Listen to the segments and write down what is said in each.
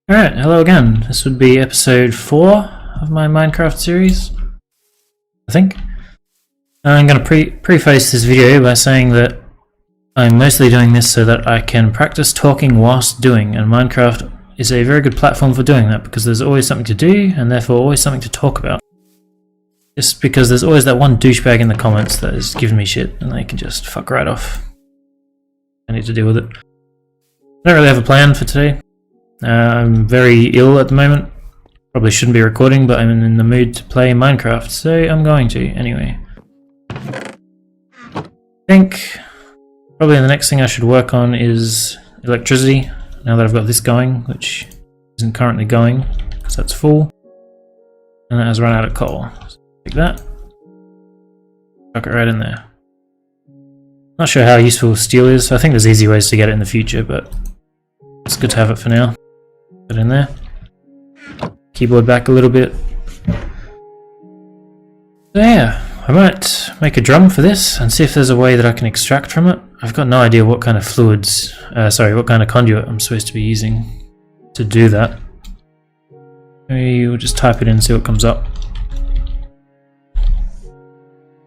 Alright, hello again. This would be episode 4 of my Minecraft series, I think. I'm going to preface this video by saying that I'm mostly doing this so that I can practice talking whilst doing, and Minecraft is a very good platform for doing that because there's always something to do and therefore always something to talk about. Just because there's always that one douchebag in the comments that is giving me shit and they can just fuck right off. I need to deal with it. I don't really have a plan for today. I'm very ill at the moment. Probably shouldn't be recording, but I'm in the mood to play Minecraft, so I'm going to anyway. I think probably the next thing I should work on is electricity, now that I've got this going, which isn't currently going, because that's full. And that has run out of coal. So take that. Chuck it right in there. Not sure how useful steel is. I think there's easy ways to get it in the future, but it's good to have it for now. Put it in there. Keyboard back a little bit. So yeah, I might make a drum for this and see if there's a way that I can extract from it. I've got no idea what kind of fluids, what kind of conduit I'm supposed to be using to do that. Maybe we'll just type it in and see what comes up.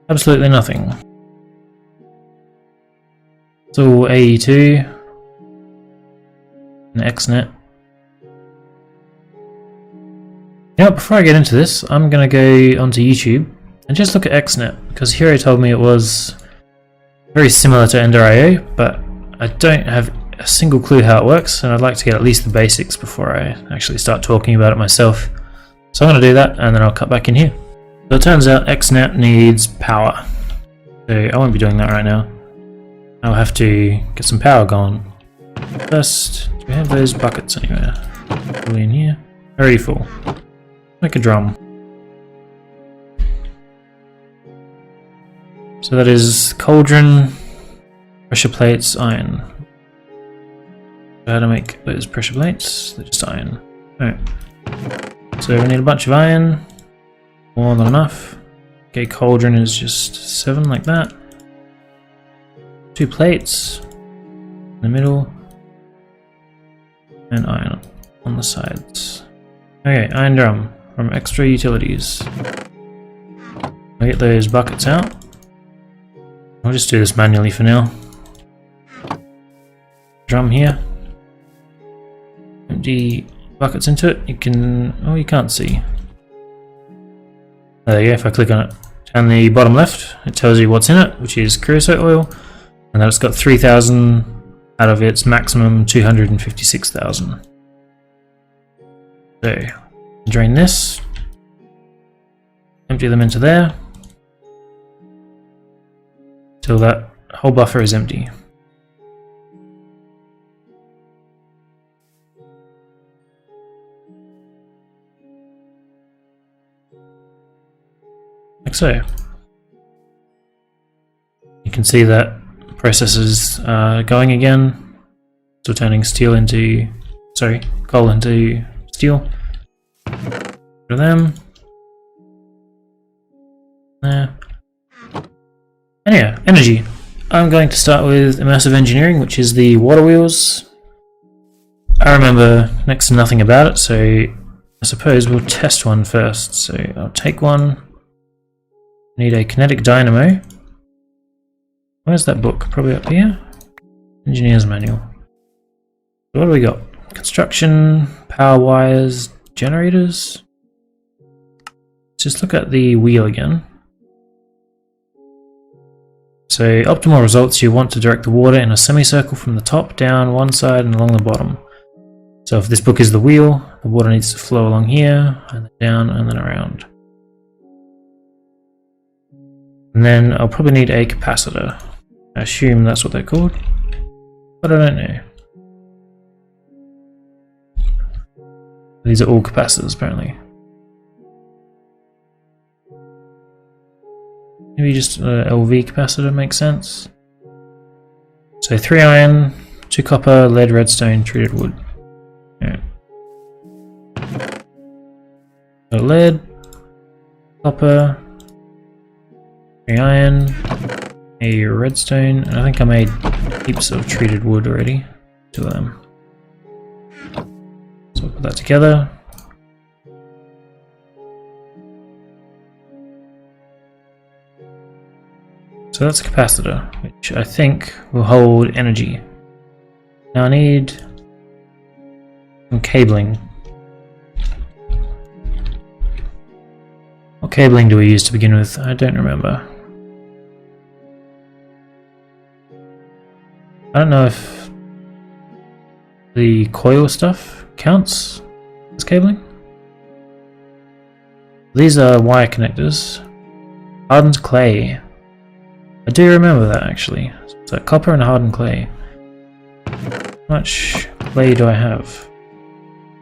Absolutely nothing. It's all AE2 and XNet. Now, before I get into this, I'm going to go onto YouTube and just look at XNet, because Hero told me it was very similar to Ender.io, but I don't have a single clue how it works, and I'd like to get at least the basics before I actually start talking about it myself. So I'm going to do that, and then I'll cut back in here. So it turns out XNet needs power, so I won't be doing that right now. I'll have to get some power going. First, do we have those buckets anywhere? Probably in here. Already full. Make a drum. So that is cauldron, pressure plates, iron. How to make those pressure plates? They're just iron. Alright. So we need a bunch of iron. More than enough. Okay, cauldron is just 7 like that. 2 plates in the middle. And iron on the sides. Okay, iron drum from extra utilities. I'll get those buckets out. I'll just do this manually for now. Drum here. Empty buckets into it. You can... oh, you can't see. There you go, if I click on it. Down the bottom left, it tells you what's in it, which is creosote oil. And that it's got 3,000 out of its maximum 256,000. So, drain this. Empty them into there. Till that whole buffer is empty. Like so. You can see that the process is going again. So turning steel into, coal into steel. Rid of them. There. And yeah, energy. I'm going to start with immersive engineering, which is the Waterwheels. I remember next to nothing about it, so I suppose we'll test one first. So I'll take one. Need a Kinetic Dynamo. Where's that book? Probably up here. Engineer's manual. So what do we got? Construction, power wires, generators. Let's just look at the wheel again. So optimal results, you want to direct the water in a semicircle from the top, down one side and along the bottom. So if this book is the wheel, the water needs to flow along here, and then down and then around. And then I'll probably need a capacitor. I assume that's what they're called, but I don't know. These are all capacitors apparently. Maybe just LV capacitor makes sense. So 3 iron, 2 copper, lead, redstone, treated wood. Yeah. So lead, copper, 3 iron, a redstone, and I think I made heaps of treated wood already. 2 of them. So put that together. So that's a capacitor, which I think will hold energy. Now I need some cabling. What cabling do we use to begin with? I don't remember. I don't know if the coil stuff counts as cabling. These are wire connectors. Hardened clay. I do remember that actually. So copper and hardened clay. How much clay do I have?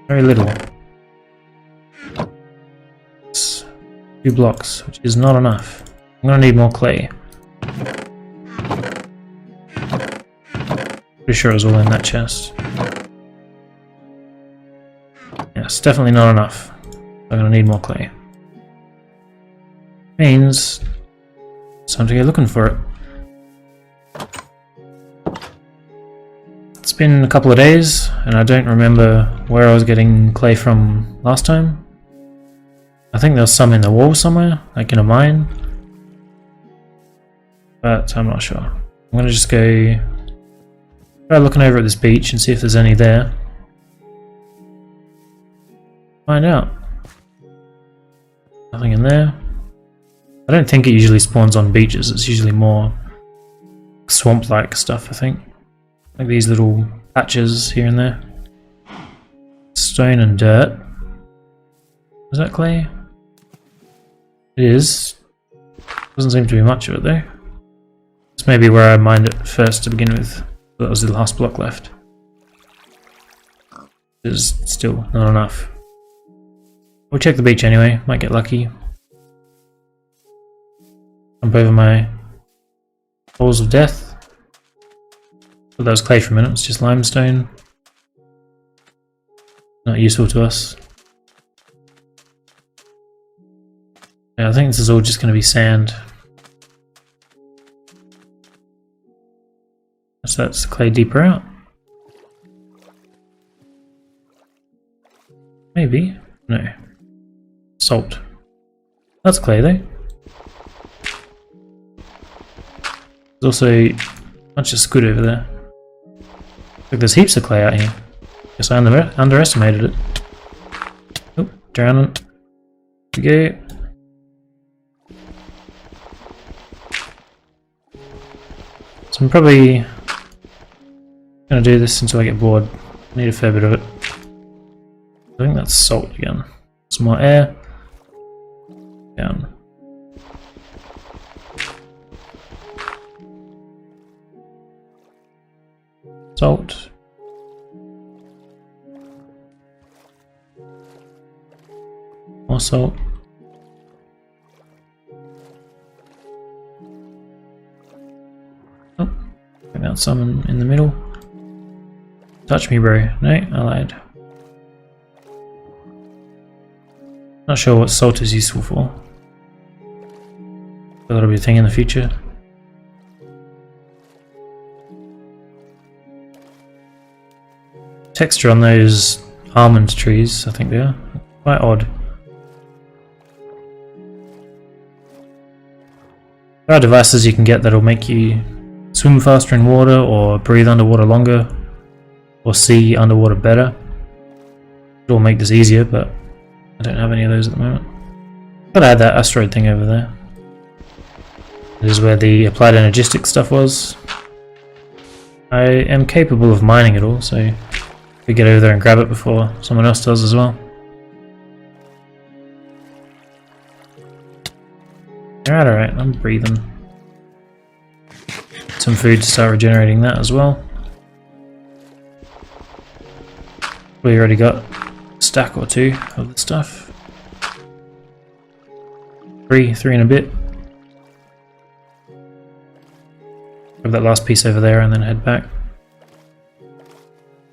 Very little. It's 2 blocks, which is not enough. I'm gonna need more clay. Pretty sure it was all in that chest. Yes, definitely not enough. I'm gonna need more clay. Means it's time to go looking for it. It's been a couple of days, and I don't remember where I was getting clay from last time. I think there was some in the wall somewhere, like in a mine. But I'm not sure. I'm gonna just go try looking over at this beach and see if there's any there. Find out. Nothing in there. I don't think it usually spawns on beaches, it's usually more swamp-like stuff, I think. Like these little patches here and there. Stone and dirt. Is that clay? It is. Doesn't seem to be much of it though. This may be where I mined it first to begin with. That was the last block left. There's still not enough. We'll check the beach anyway, might get lucky. Jump over my balls of death. Thought that was clay for a minute, it's just limestone. Not useful to us. Yeah, I think this is all just going to be sand. So that's clay deeper out. Maybe. No. Salt. That's clay though. There's also a bunch of squid over there. Look, there's heaps of clay out here. Guess I underestimated it. Oh, drowning. Here we go. So I'm probably gonna do this until I get bored. I need a fair bit of it. I think that's salt again. Some more air. Down. Salt. More salt. Oh, I found some in the middle. Touch me, bro. No, I lied. Not sure what salt is useful for. But that'll be a thing in the future. Texture on those almond trees, I think they are. Quite odd. There are devices you can get that'll make you swim faster in water, or breathe underwater longer, or see underwater better. It'll make this easier, but I don't have any of those at the moment. But I had that asteroid thing over there. This is where the applied energistics stuff was. I am capable of mining it all, so we get over there and grab it before someone else does as well. Alright, I'm breathing. Some food to start regenerating that as well. We already got a stack or two of the stuff. Three and a bit. Grab that last piece over there and then head back.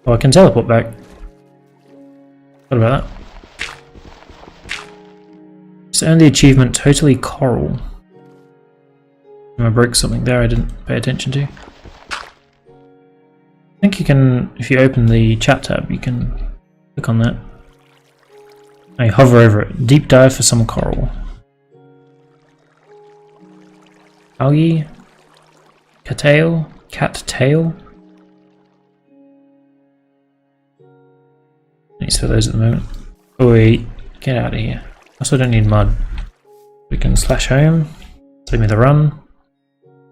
Oh, I can teleport back. What about that? Just earned the achievement Totally Coral. I broke something there I didn't pay attention to. I think you can, if you open the chat tab, you can click on that. I hover over it. Deep dive for some coral. Algae? Cattail? Cattail? Needs for those at the moment. Oh wait, get out of here. Also don't need mud. We can slash home. Save me the run.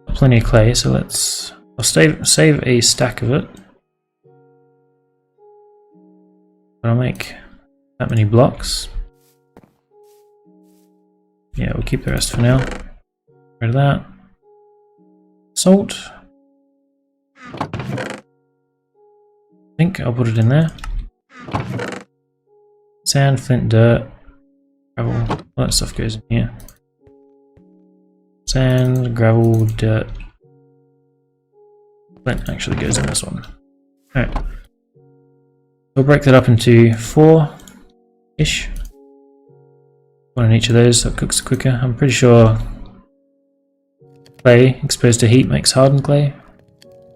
Plenty of clay, so I'll save a stack of it. I'll make that many blocks. Yeah, we'll keep the rest for now. Rid of that. Salt. I think I'll put it in there. Sand, flint, dirt, gravel, all that stuff goes in here. Sand, gravel, dirt. Flint actually goes in this one. Alright. We'll break that up into 4-ish. One in each of those so it cooks quicker. I'm pretty sure clay exposed to heat makes hardened clay.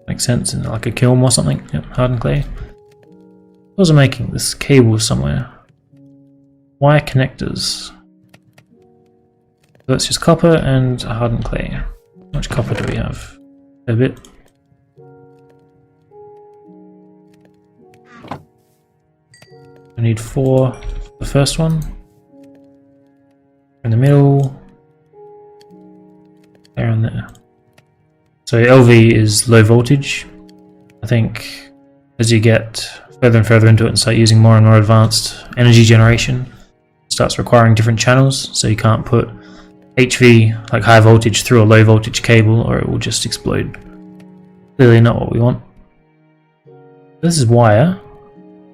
Makes sense in like a kiln or something. Yep, hardened clay. What was I making? This cable somewhere. Wire connectors. So that's just copper and hardened clay. How much copper do we have? A bit. I need 4 for the first one. In the middle. There and there. So LV is low voltage. I think as you get further and further into it and start using more and more advanced energy generation, it starts requiring different channels, so you can't put HV, like high voltage, through a low voltage cable or it will just explode. Clearly not what we want. This is wire.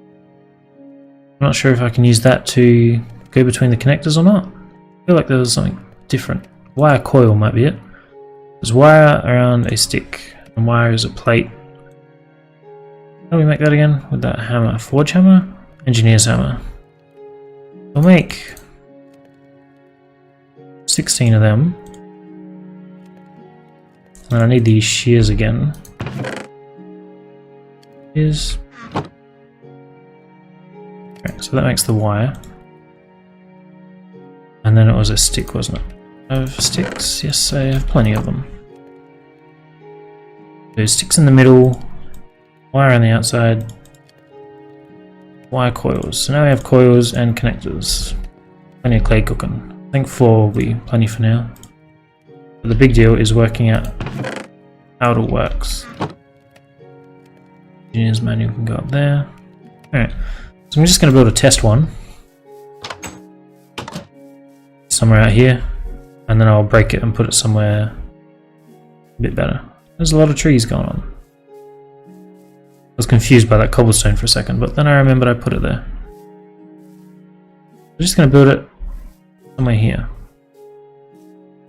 I'm not sure if I can use that to go between the connectors or not. I feel like there was something different. Wire coil might be it. There's wire around a stick, and wire is a plate. How do we make that again? With that hammer? Forge hammer? Engineer's hammer. We'll make 16 of them. And I need these shears again. Shears. Okay, so that makes the wire. And then it was a stick, wasn't it? I have sticks? Yes, I have plenty of them. So sticks in the middle, wire on the outside, wire coils. So now we have coils and connectors. Plenty of clay cooking. I think 4 will be plenty for now. But the big deal is working out how it all works. Engineer's manual can go up there. Alright, so I'm just going to build a test one. Somewhere out here. And then I'll break it and put it somewhere a bit better. There's a lot of trees going on. I was confused by that cobblestone for a second, but then I remembered I put it there. I'm just going to build it somewhere here.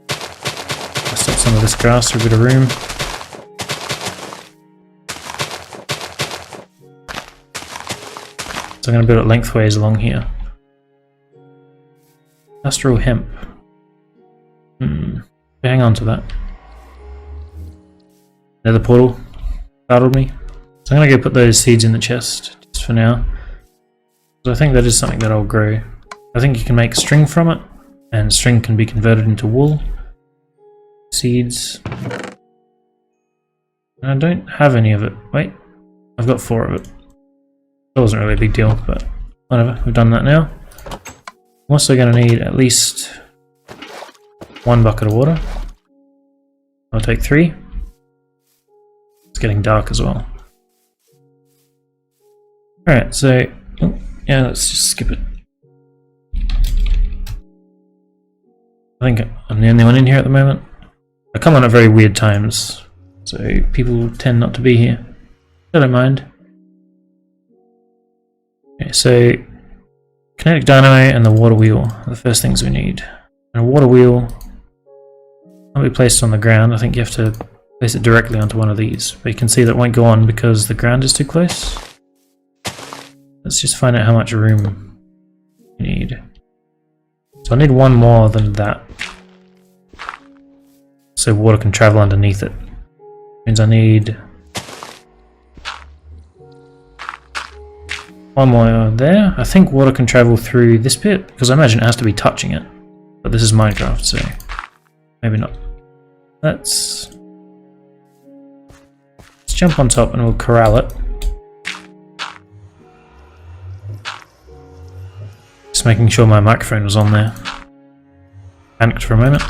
I'll stop some of this grass for a bit of room. So I'm going to build it lengthways along here. Pastoral hemp. Hang on to that. Nether portal startled me. So I'm going to go put those seeds in the chest just for now. So I think that is something that I'll grow. I think you can make string from it, and string can be converted into wool. Seeds. And I don't have any of it. Wait, I've got 4 of it. That wasn't really a big deal, but whatever, we've done that now. I'm also going to need at least 1 bucket of water. I'll take 3. It's getting dark as well. Alright, so yeah, let's just skip it. I think I'm the only one in here at the moment. I come on at very weird times, so people tend not to be here. I don't mind. Okay, so Kinetic Dynamo and the Waterwheel are the first things we need. And a Waterwheel can't be placed on the ground. I think you have to place it directly onto one of these. But you can see that it won't go on because the ground is too close. Let's just find out how much room you need. So I need 1 more than that. So water can travel underneath it. Means I need One more there. I think water can travel through this bit, because I imagine it has to be touching it. But this is Minecraft, so maybe not. Let's jump on top and we'll corral it. Just making sure my microphone was on there. Panicked for a moment.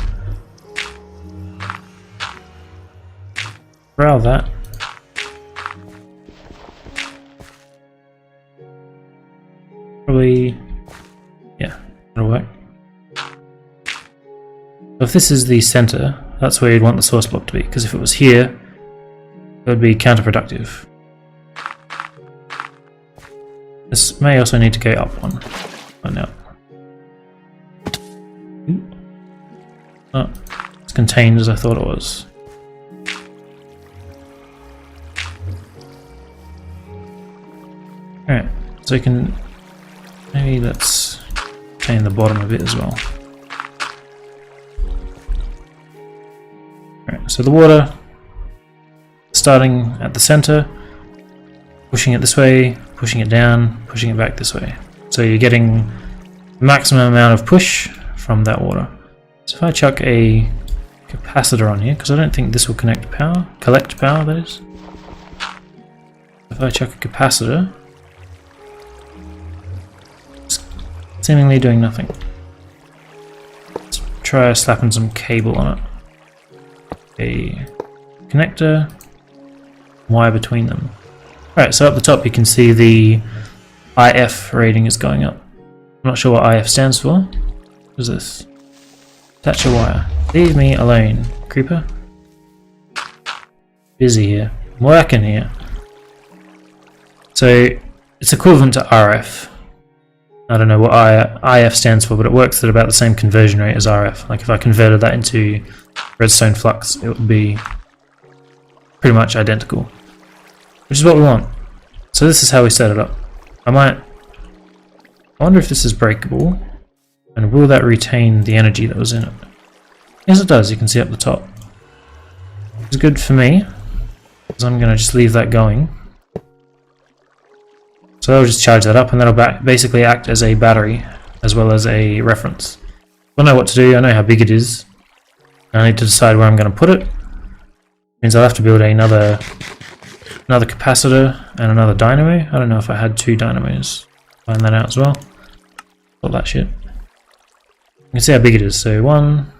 Corral that. Probably, yeah, that'll work. So if this is the center, that's where you'd want the source block to be, because if it was here, it would be counterproductive. This may also need to go up one. Oh no. Oh, it's contained as I thought it was. Alright, so you can... Maybe let's contain the bottom a bit as well. Alright, so the water starting at the center, pushing it this way, pushing it down, pushing it back this way. So you're getting the maximum amount of push from that water. So if I chuck a capacitor on here, because I don't think this will collect power, that is. If I chuck a capacitor, it's seemingly doing nothing. Let's try slapping some cable on it. A connector, wire between them. Alright, so up the top you can see the IF rating is going up. I'm not sure what IF stands for. What is this? Attach a wire. Leave me alone, creeper. Busy here. I'm working here. So it's equivalent to RF. I don't know what IF stands for, but it works at about the same conversion rate as RF. Like if I converted that into redstone flux, it would be pretty much identical. Which is what we want. So this is how we set it up. I wonder if this is breakable, and will that retain the energy that was in it? Yes it does, you can see up the top. It's good for me, because I'm going to just leave that going. So I'll just charge that up, and that'll basically act as a battery, as well as a reference. I know what to do, I know how big it is. I need to decide where I'm going to put it. Means I'll have to build another capacitor and another dynamo. I don't know if I had 2 dynamos. Find that out as well. All that shit. You can see how big it is. So 1,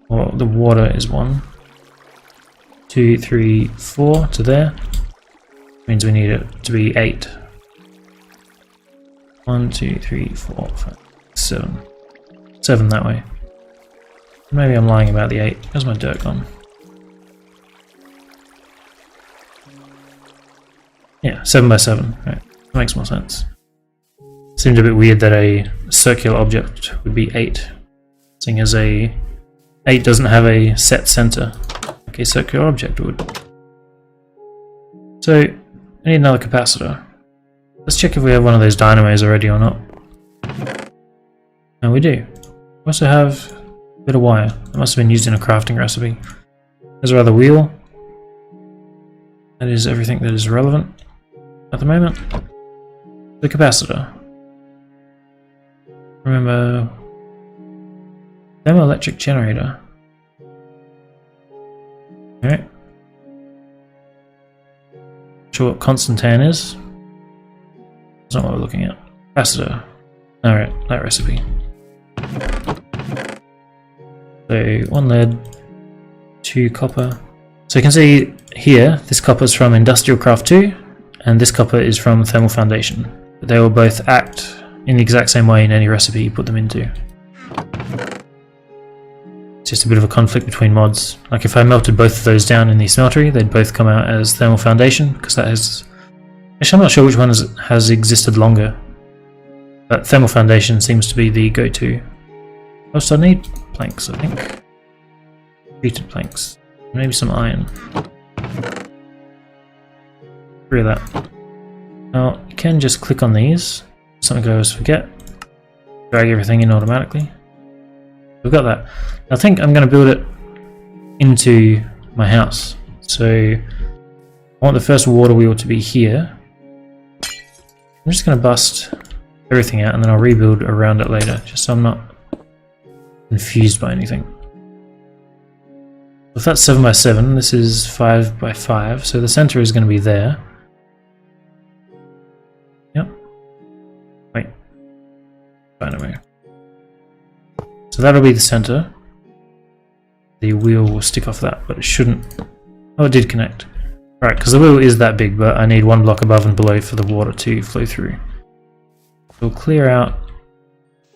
well, the water is 1, 2, 3, 4 to there. Means we need it to be 8. 1, 2, 3, 4, 5, 7. 7 that way. Maybe I'm lying about the 8. Where's my dirt gone? Yeah, 7 by 7. Right, that makes more sense. Seemed a bit weird that a circular object would be 8, seeing as a 8 doesn't have a set center like a circular object would. So I need another capacitor. Let's check if we have one of those dynamos already or not. And we do. We also have a bit of wire. That must have been used in a crafting recipe. There's our other wheel. That is everything that is relevant at the moment. The capacitor. Remember, thermoelectric generator. Alright. Sure what constantane is. That's not what we're looking at. Capacitor. Alright, that recipe. So 1 lead, 2 copper. So you can see here, this copper is from Industrial Craft 2, and this copper is from Thermal Foundation. But they will both act in the exact same way in any recipe you put them into. It's just a bit of a conflict between mods. Like if I melted both of those down in the smeltery, they'd both come out as Thermal Foundation, because that has... Actually, I'm not sure which one has existed longer. But Thermal Foundation seems to be the go-to. Oh, so I need planks, I think. Treated planks. Maybe some iron. 3 of that. Now, you can just click on these. Something I always forget. Drag everything in automatically. We've got that. I think I'm going to build it into my house. So I want the first water wheel to be here. I'm just going to bust everything out and then I'll rebuild around it later, just so I'm not confused by anything. If that's 7 by 7, this is 5 by 5, so the center is going to be there. Yep. Wait. Dynamo. So that'll be the center. The wheel will stick off that, but it shouldn't. Oh, it did connect. Right, because the wheel is that big, but I need one block above and below for the water to flow through. We'll clear out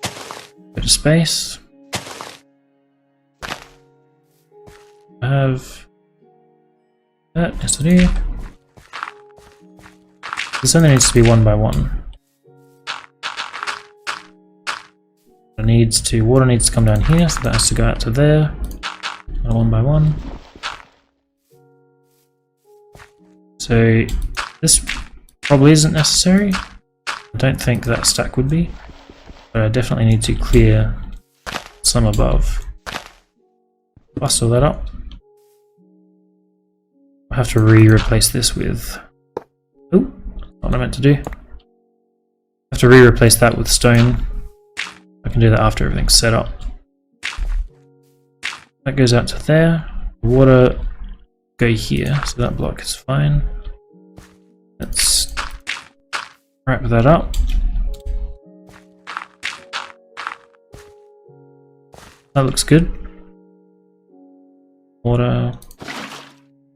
a bit of space. I have that, yes I do. This only needs to be 1 by 1. Water needs to come down here, so that has to go out to there. 1 by 1. So this probably isn't necessary. I don't think that stack would be, but I definitely need to clear some above. Bust all that up. I have to replace this with... Oh, not what I meant to do. I have to replace that with stone. I can do that after everything's set up. That goes out to there. The water go here, so that block is fine. Let's wrap that up. That looks good. Water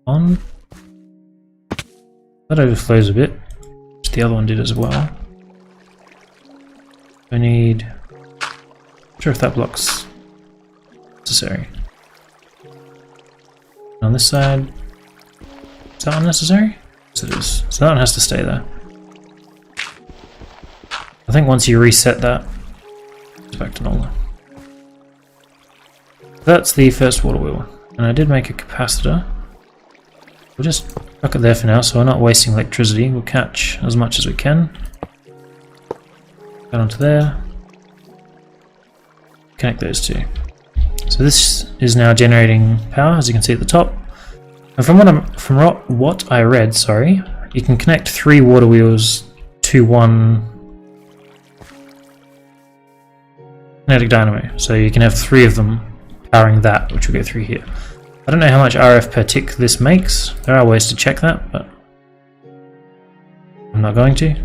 on. That overflows a bit, which the other one did as well. I need... Not sure if that block's necessary. On this side, is that unnecessary? Yes it is. So that one has to stay there. I think once you reset that, it's back to normal. That's the first water wheel. And I did make a capacitor. We'll just chuck it there for now so we're not wasting electricity. We'll catch as much as we can. Go onto there. Connect those two. So this is now generating power, as you can see at the top. And from what I read, sorry, you can connect 3 water wheels to one Kinetic Dynamo. So you can have 3 of them powering that, which will go through here. I don't know how much RF per tick this makes. There are ways to check that, but I'm not going to.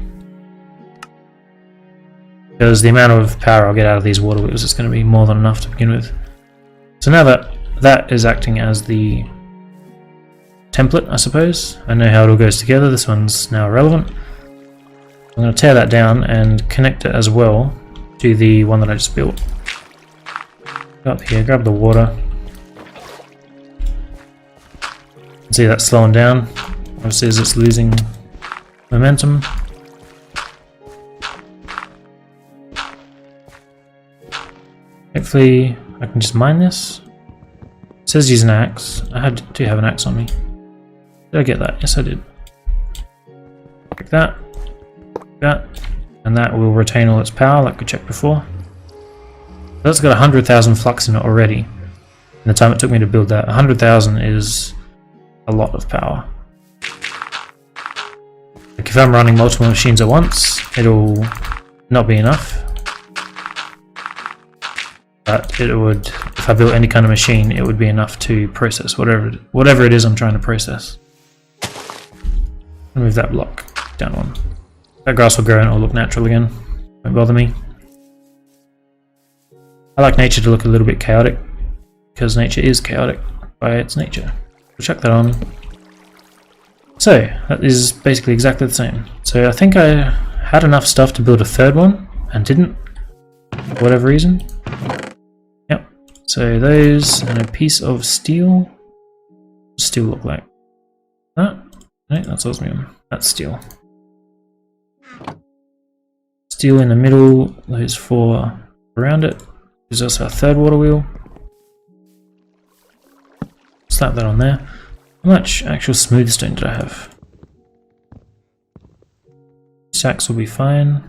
Because the amount of power I'll get out of these water wheels is going to be more than enough to begin with. So now that that is acting as the template, I suppose, I know how it all goes together. This one's now irrelevant. I'm going to tear that down and connect it as well to the one that I just built. Go up here, grab the water. See that slowing down, obviously as it's losing momentum. Hopefully I can just mine this. It says use an axe. Do have an axe on me. Did I get that? Yes I did. Like that. And that will retain all its power like we checked before. That's got 100,000 flux in it already. In the time it took me to build that, 100,000 is a lot of power. Like if I'm running multiple machines at once, it'll not be enough. But it would, if I built any kind of machine, it would be enough to process whatever it is I'm trying to process. I'll move that block down one. That grass will grow and it'll look natural again. Won't bother me. I like nature to look a little bit chaotic, because nature is chaotic by its nature. We'll chuck that on. So, that is basically exactly the same. So I think I had enough stuff to build a third one, and didn't, for whatever reason. Yep. So those, and a piece of steel. What does steel look like? That? No, that's osmium. That's steel. Steel in the middle, those 4 around it. There's also a third water wheel. Slap that on there. How much actual smooth stone did I have? Sacks will be fine.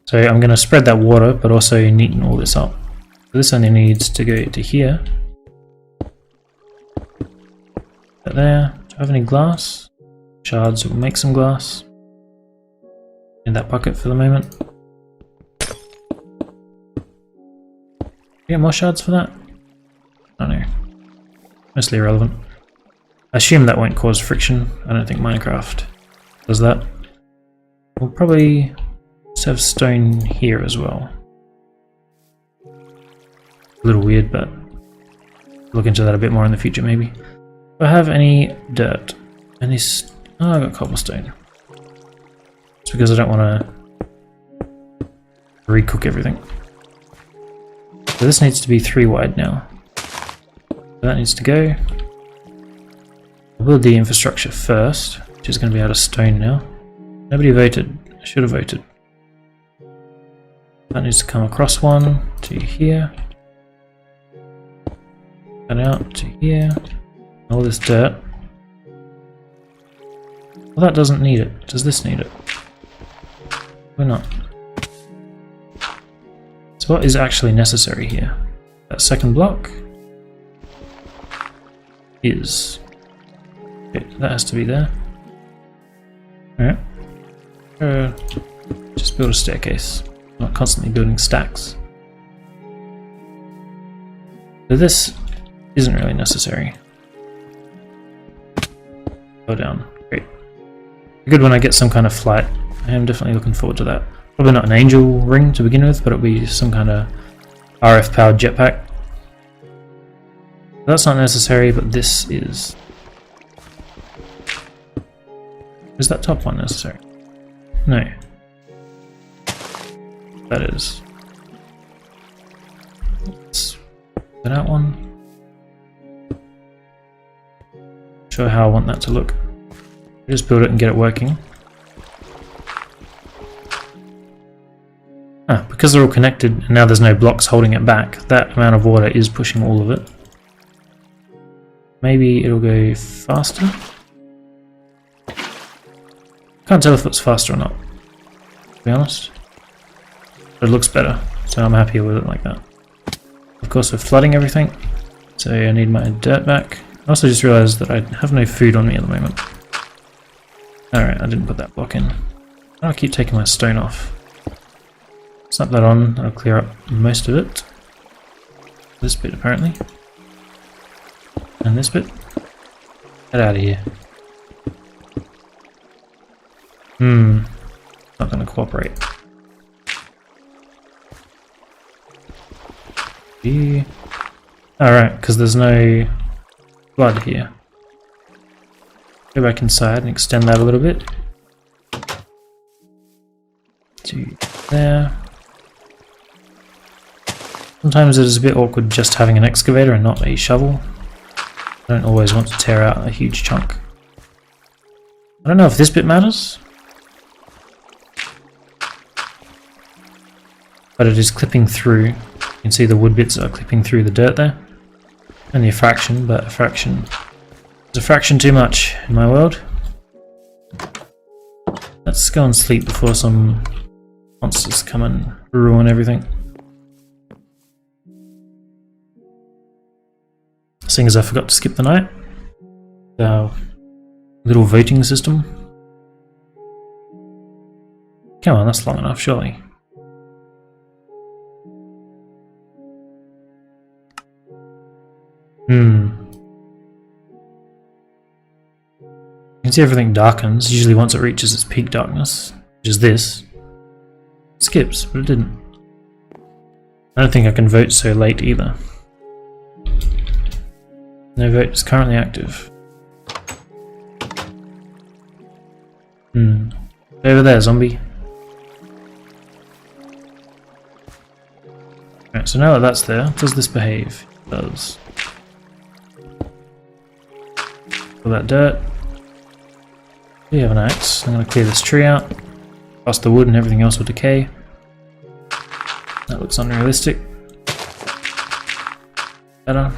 So I'm going to spread that water, but also neaten all this up. So this only needs to go to here. That there. Do I have any glass? Shards will make some glass. that bucket for the moment. Get more shards for that? I don't know. Mostly irrelevant. I assume that won't cause friction. I don't think Minecraft does that. We'll probably just have stone here as well. A little weird, but look into that a bit more in the future maybe. Do I have any dirt? Any oh, I got cobblestone. It's because I don't want to recook everything. So this needs to be 3 wide now. So that needs to go. I'll build the infrastructure first, which is going to be out of stone now. Nobody voted. I should have voted. That needs to come across one to here. And out to here. All this dirt. Well, that doesn't need it. Does this need it? Why not? So what is actually necessary here? That second block is... Okay, that has to be there. Alright. Just build a staircase. Not constantly building stacks. So this isn't really necessary. Go down. Great. Good when I get some kind of flight. I am definitely looking forward to that. Probably not an angel ring to begin with, but it'll be some kind of RF powered jetpack. That's not necessary, but this is. Is that top one necessary? No. That is. Let's get that one. Show how I want that to look. Just build it and get it working. Because they're all connected and now there's no blocks holding it back, that amount of water is pushing all of it. Maybe it'll go faster? Can't tell if it's faster or not, to be honest. But it looks better, so I'm happier with it like that. Of course we're flooding everything, so I need my dirt back. I also just realised that I have no food on me at the moment. Alright, I didn't put that block in. I'll keep taking my stone off. Snap that on, that'll clear up most of it. This bit apparently. And this bit. Get out of here. Not gonna cooperate. Alright, because there's no blood here. Go back inside and extend that a little bit. To there. Sometimes it is a bit awkward just having an excavator and not a shovel. I don't always want to tear out a huge chunk. I don't know if this bit matters, but it is clipping through. You can see the wood bits are clipping through the dirt there. Only a fraction, but a fraction is a fraction too much in my world. Let's go and sleep before some monsters come and ruin everything. Seeing as I forgot to skip the night. Our little voting system. Come on, that's long enough, surely. You can see everything darkens, usually once it reaches its peak darkness, which is this. It skips, but it didn't. I don't think I can vote so late either. No vote is currently active. Over there, zombie. Right, so now that that's there, does this behave? It does. All that dirt. We have an axe. I'm going to clear this tree out. Past the wood and everything else will decay. That looks unrealistic. Better.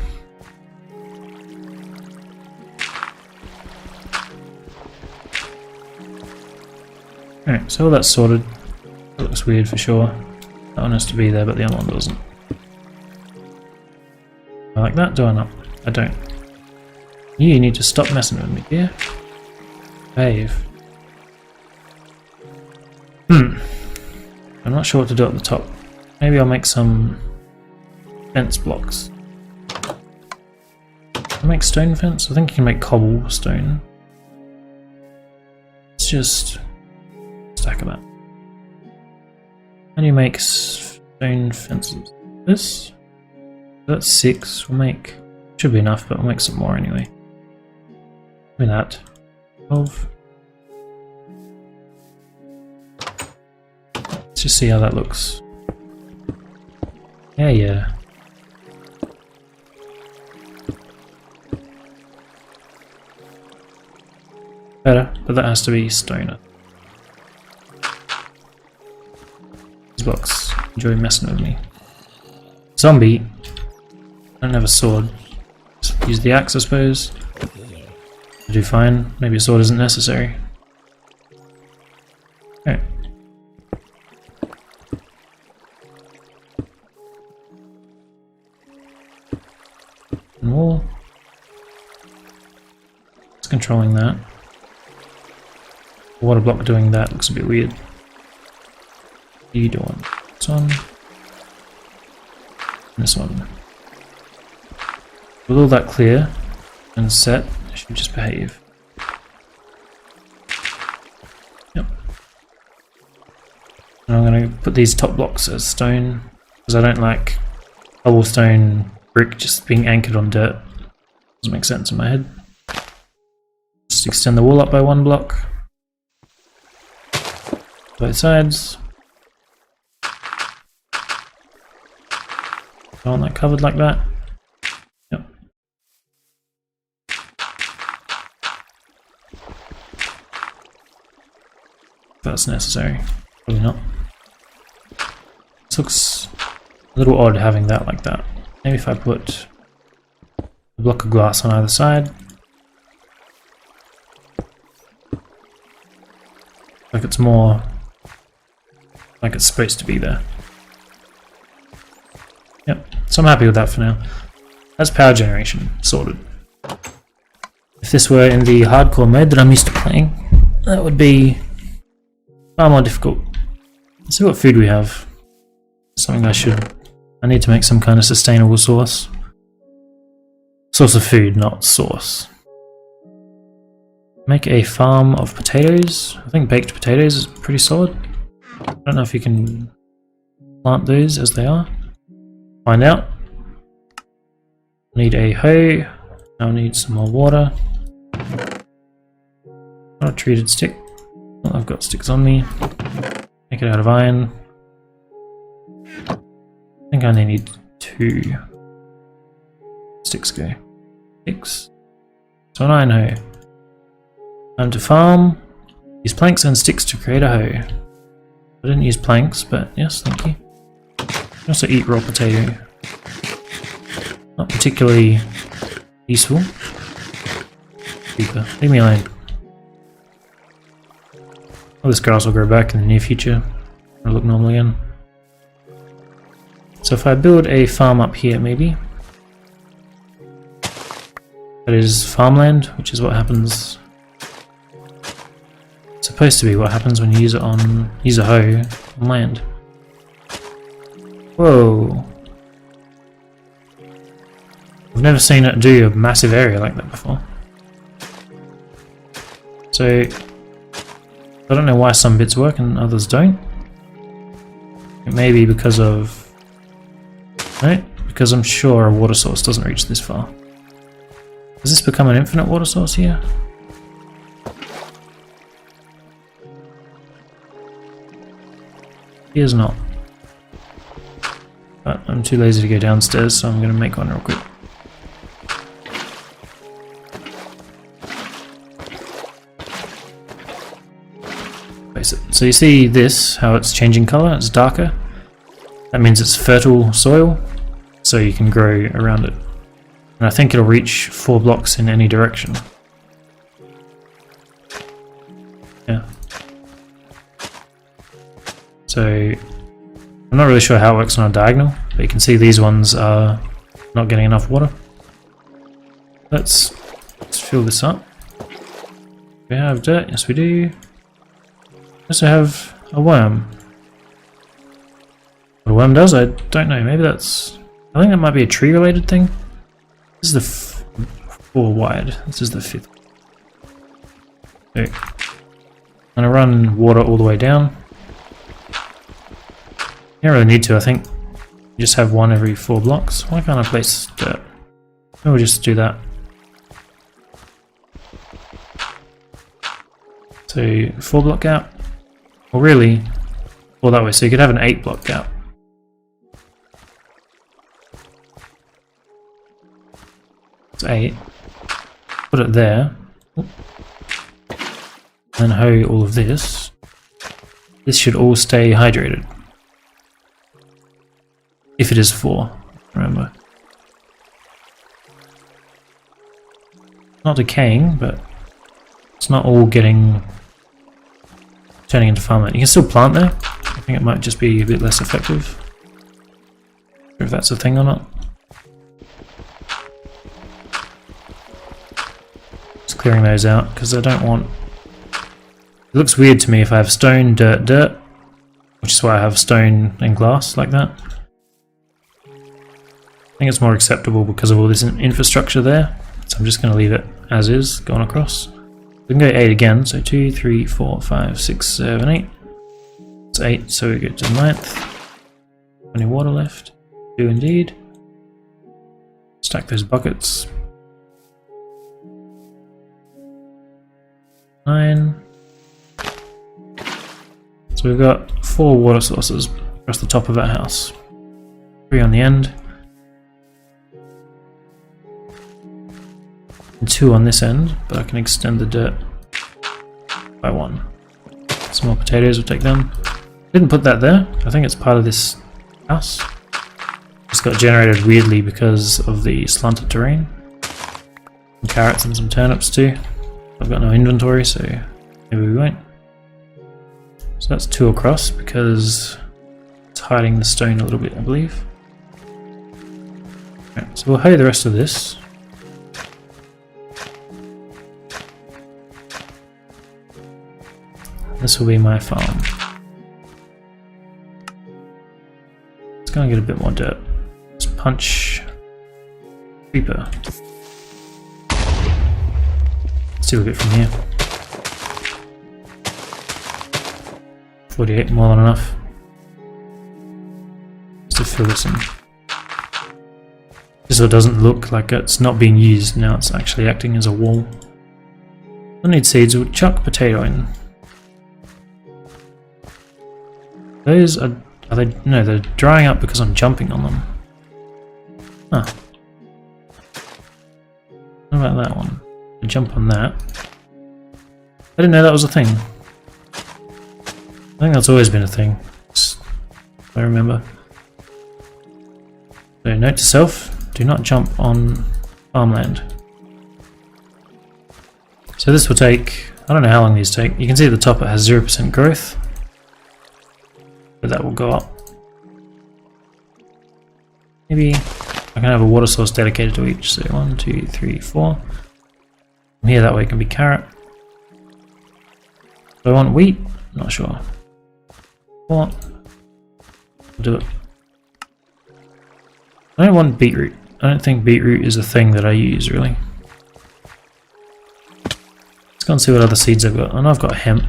Alright, so all that's sorted. That looks weird for sure. That one has to be there, but the other one doesn't. I like that, do I not? I don't. You need to stop messing with me, dear. Behave. I'm not sure what to do at the top. Maybe I'll make some fence blocks. Can I make stone fence? I think you can make cobblestone. Let's just stack of that. How do you make stone fences? This? That's 6. We'll make... should be enough, but we'll make some more anyway. Give me that. 12. Let's just see how that looks. Yeah. Better, but that has to be stone. These blocks enjoy messing with me. Zombie. I don't have a sword. Just use the axe, I suppose. I do fine. Maybe a sword isn't necessary. Okay. And wall. It's controlling that. Water block doing that looks a bit weird. You do one. This one. And this one. With all that clear and set, it should just behave. Yep. And I'm going to put these top blocks as stone, because I don't like cobblestone brick just being anchored on dirt. Doesn't make sense in my head. Just extend the wall up by 1 block. Both sides. I want that covered like that. Yep. If that's necessary. Probably not. This looks a little odd having that like that. Maybe if I put a block of glass on either side. Like it's more like it's supposed to be there. Yep, so I'm happy with that for now. That's power generation, sorted. If this were in the hardcore mode that I'm used to playing, that would be far more difficult. Let's see what food we have. Something I need to make some kind of sustainable source. Source of food, not sauce. Make a farm of potatoes. I think baked potatoes is pretty solid. I don't know if you can plant those as they are. Find out. Need a hoe. I'll need some more water. Not a treated stick. Well, I've got sticks on me. Make it out of iron. I think I only need 2 sticks go. 6. So an iron hoe. Time to farm. Use planks and sticks to create a hoe. I didn't use planks, but yes, thank you. I also eat raw potato. Not particularly useful. Super. Leave me alone. Well, this grass will grow back in the near future. It'll look normal again. So if I build a farm up here, maybe. That is farmland, which is what happens. Supposed to be what happens when you use a hoe on land. Whoa. I've never seen it do a massive area like that before. So I don't know why some bits work and others don't. It may be because of... no, because I'm sure a water source doesn't reach this far. Does this become an infinite water source here? Here's not. But I'm too lazy to go downstairs, so I'm going to make one real quick. Place it. So you see this, how it's changing colour, it's darker. That means it's fertile soil, so you can grow around it. And I think it'll reach 4 blocks in any direction. Yeah. So, I'm not really sure how it works on a diagonal, but you can see these ones are not getting enough water. Let's fill this up. We have dirt, yes we do. We also have a worm. What a worm does, I don't know. Maybe that's... I think that might be a tree-related thing. This is the 4 wide. This is the 5th. So, I'm going to run water all the way down. You don't really need to, I think. You just have one every 4 blocks. Why can't I place dirt? Maybe we'll just do that. So 4 block gap. Or really, 4 that way. So you could have an 8 block gap. It's 8. Put it there. And hoe all of this. This should all stay hydrated. If it is 4, remember. Not decaying, but it's not all turning into farmland. You can still plant there. I think it might just be a bit less effective. Not sure if that's a thing or not. Just clearing those out because I don't want... It looks weird to me if I have stone, dirt, dirt, which is why I have stone and glass like that. I think it's more acceptable because of all this infrastructure there, so I'm just going to leave it as is, going across. We can go 8 again, so 2, 3, 4, 5, 6, 7, 8. It's 8, so we get to 9th. Any water left? 2 indeed. Stack those buckets. 9. So we've got 4 water sources across the top of our house. 3 on the end. And 2 on this end, but I can extend the dirt by 1. Some more potatoes, we'll take them. Didn't put that there, I think it's part of this house. Just got generated weirdly because of the slanted terrain. Some carrots and some turnips too. I've got no inventory, so maybe we won't. So that's 2 across because it's hiding the stone a little bit, I believe. Right, so we'll hoe the rest of this. This will be my farm. It's gonna get a bit more dirt. Let's punch creeper. Let's do a bit from here. 48, more than enough. Just to fill this in. Just so it doesn't look like it's not being used, now it's actually acting as a wall. Don't need seeds, we'll chuck potato in. Those are they? No, they're drying up because I'm jumping on them. Huh. What about that one? I jump on that. I didn't know that was a thing. I think that's always been a thing. If I remember. So note to self, do not jump on farmland. So this will take, I don't know how long these take. You can see at the top it has 0% growth. But that will go up. Maybe I can have a water source dedicated to each. So 1, 2, 3, 4. From here that way it can be carrot. Do I want wheat? Not sure. What? I'll do it. I don't want beetroot. I don't think beetroot is a thing that I use really. Let's go and see what other seeds I've got. I know I've got hemp.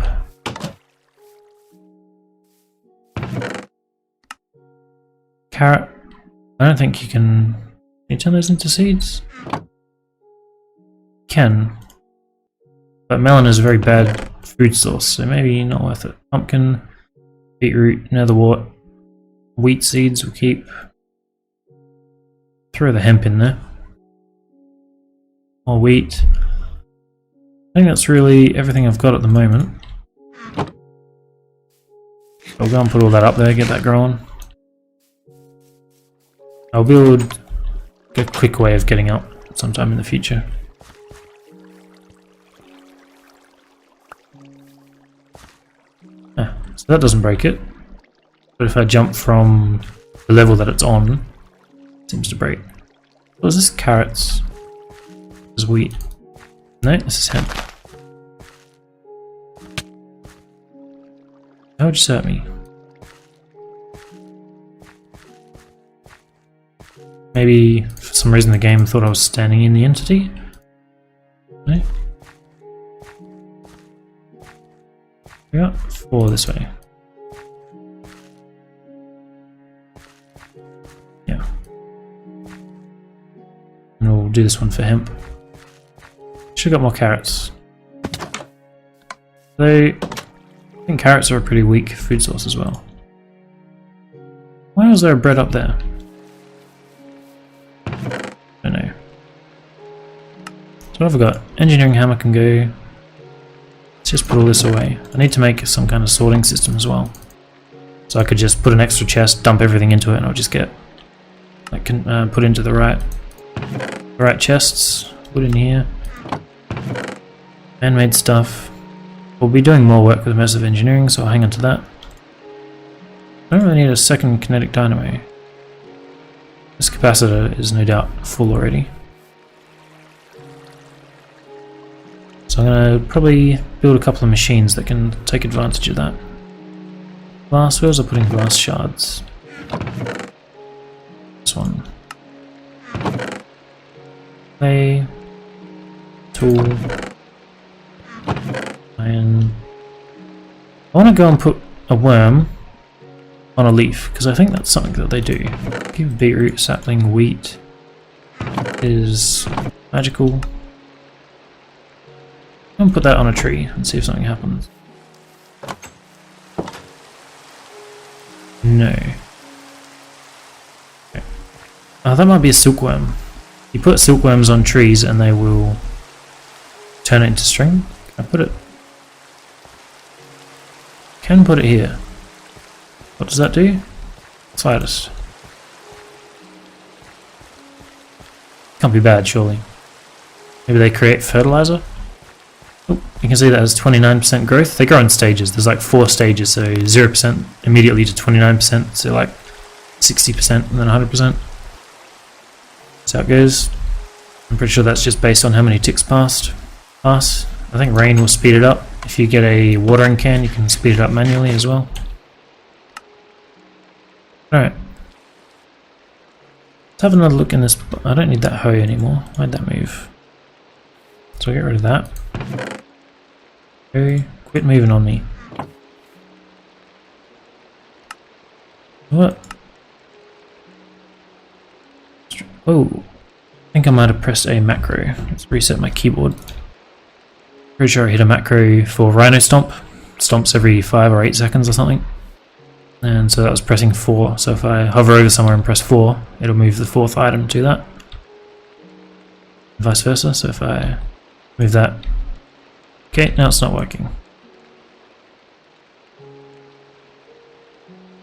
Carrot. I don't think you can... Can you turn those into seeds? Can. But melon is a very bad food source, so maybe not worth it. Pumpkin, beetroot, netherwort, wheat seeds we'll keep. Throw the hemp in there. More wheat. I think that's really everything I've got at the moment. I'll go and put all that up there, get that growing. I'll build a quick way of getting up sometime in the future. So that doesn't break it. But if I jump from the level that it's on, it seems to break. What is this? Carrots. This is wheat. No, this is hemp. That would just hurt me. Maybe for some reason the game thought I was standing in the entity? No? We got 4 this way. Yeah. And we'll do this one for hemp. Should've got more carrots. Though, I think carrots are a pretty weak food source as well. Why was there a bread up there? I don't know. So what have I got? Engineering hammer can go. Let's just put all this away. I need to make some kind of sorting system as well. So I could just put an extra chest, dump everything into it, and I'll just get like put into the right chests. Put in here. Man-made stuff. We'll be doing more work with Immersive Engineering, so I'll hang on to that. I don't really need a second Kinetic Dynamo. This Capacitor is no doubt full already. So I'm going to probably build a couple of machines that can take advantage of that. Glass wheels are putting glass shards. This one. Clay. Tool. Iron. I want to go and put a worm on a leaf, because I think that's something that they do. Give beetroot, sapling, wheat is magical. I'm going to put that on a tree and see if something happens. No. Okay. Oh, that might be a silkworm. You put silkworms on trees and they will turn it into string. Can I put it? Can put it here. What does that do? Slightest. Can't be bad, surely. Maybe they create fertilizer? Oh, you can see that has 29% growth. They grow in stages. There's like 4 stages, so 0% immediately to 29%, so like 60% and then 100%. That's how it goes. I'm pretty sure that's just based on how many ticks pass. I think rain will speed it up. If you get a watering can, you can speed it up manually as well. Alright. Let's have another look in this. I don't need that hoe anymore. Why'd that move? So I'll get rid of that. Okay, quit moving on me. What? Oh, I think I might have pressed a macro. Let's reset my keyboard. Pretty sure I hit a macro for Rhino Stomp. Stomps every 5 or 8 seconds or something. And so that was pressing 4. So if I hover over somewhere and press 4, it'll move the 4th item to that. And vice versa. So if I move that. Okay, now it's not working.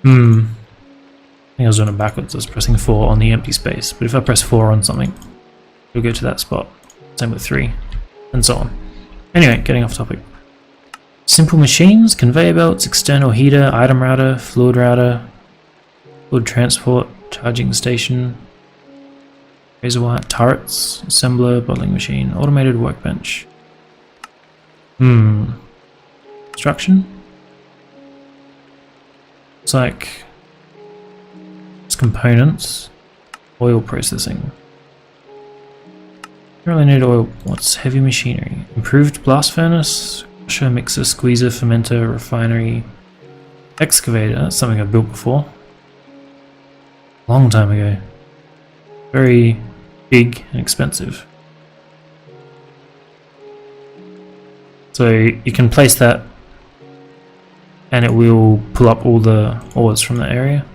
I think I was doing it backwards. I was pressing 4 on the empty space. But if I press 4 on something, it'll go to that spot. Same with 3. And so on. Anyway, getting off topic. Simple machines, conveyor belts, external heater, item router, fluid transport, charging station, razor wire, turrets, assembler, bottling machine, automated workbench. Construction? It's like it's components, oil processing. You really need oil. What's heavy machinery? Improved blast furnace, crusher, mixer, squeezer, fermenter, refinery, excavator. That's something I've built before. Long time ago. Very big and expensive. So you can place that and it will pull up all the ores from that area.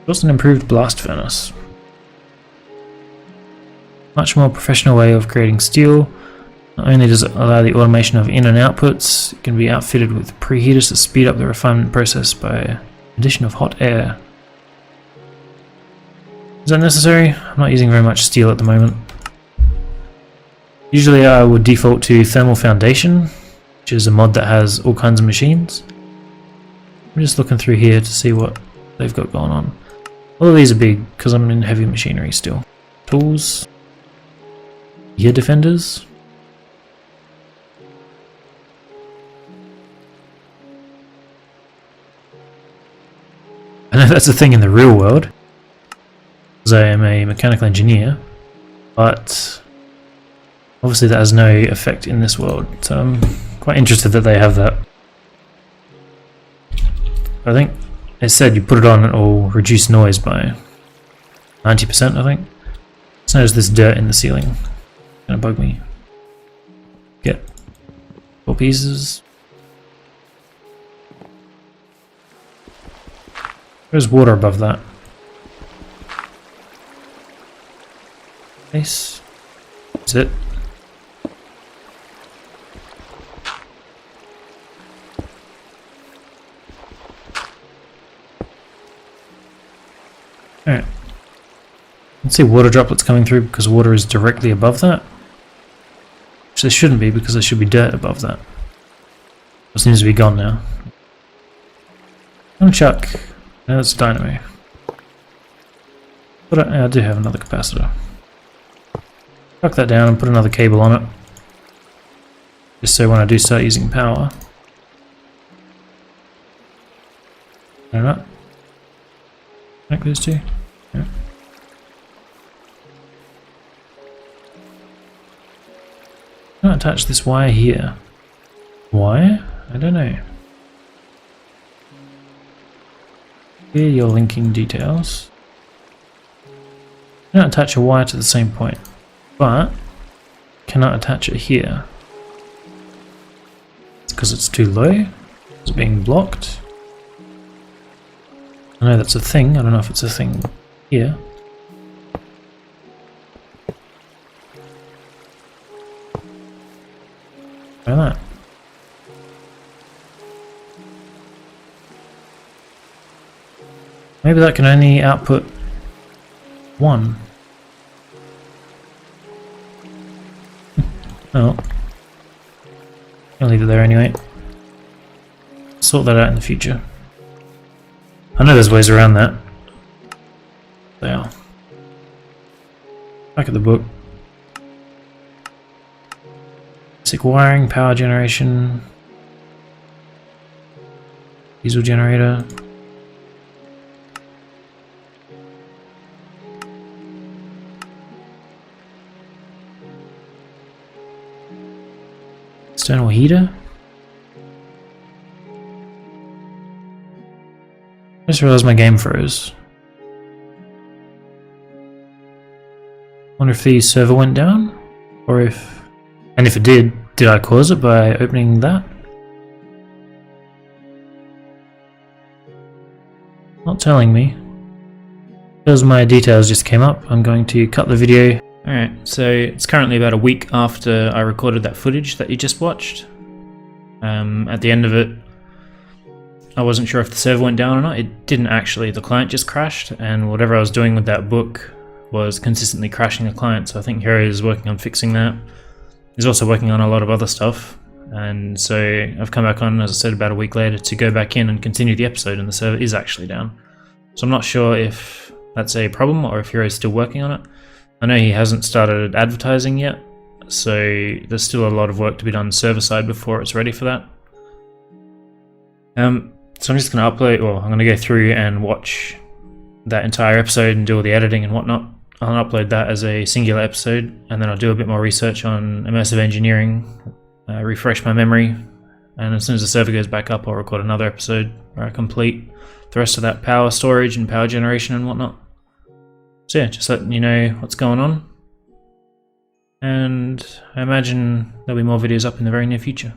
Just an improved blast furnace. Much more professional way of creating steel. Not only does it allow the automation of in and outputs, it can be outfitted with preheaters to speed up the refinement process by addition of hot air. Is that necessary? I'm not using very much steel at the moment. Usually I would default to thermal foundation, which is a mod that has all kinds of machines. I'm just looking through here to see what they've got going on. All of these are big because I'm in heavy machinery still. Tools. Year defenders. I know that's a thing in the real world, because I am a mechanical engineer, but obviously that has no effect in this world, so I'm quite interested that they have that. I think it said you put it on and it will reduce noise by 90%, I think. So there's this dirt in the ceiling. Gonna bug me. Get 4 pieces. There's water above that. Nice. That's it. Alright. Let's see water droplets coming through because water is directly above that. Which there shouldn't be because there should be dirt above that. It seems to be gone now. I'm gonna chuck. No, that's dynamo. But I do have another capacitor. Chuck that down and put another cable on it. Just so when I do start using power. Fair enough. Connect those two. Yeah. I'm gonna attach this wire here. Why? I don't know. Here are your linking details. Cannot attach a wire to the same point, but cannot attach it here. It's because it's too low. It's being blocked. I know that's a thing. I don't know if it's a thing here. Try that. Maybe that can only output 1. Oh. I'll leave it there anyway. Sort that out in the future. I know there's ways around that. There. Back at the book. Basic wiring, power generation. Diesel generator. External heater. I just realized my game froze. Wonder if the server went down? Or if... And if it did I cause it by opening that? Not telling me. Because my details just came up, I'm going to cut the video. Alright, so it's currently about a week after I recorded that footage that you just watched. At the end of it, I wasn't sure if the server went down or not. It didn't actually. The client just crashed, and whatever I was doing with that book was consistently crashing the client, so I think Hero is working on fixing that. He's also working on a lot of other stuff, and so I've come back on, as I said, about a week later to go back in and continue the episode, and the server is actually down. So I'm not sure if that's a problem or if Hero's still working on it. I know he hasn't started advertising yet, so there's still a lot of work to be done server side before it's ready for that. So I'm just going to upload, or I'm going to go through and watch that entire episode and do all the editing and whatnot. I'll upload that as a singular episode, and then I'll do a bit more research on immersive engineering, refresh my memory, and as soon as the server goes back up, I'll record another episode where I complete the rest of that power storage and power generation and whatnot. So yeah, just letting you know what's going on, and I imagine there'll be more videos up in the very near future.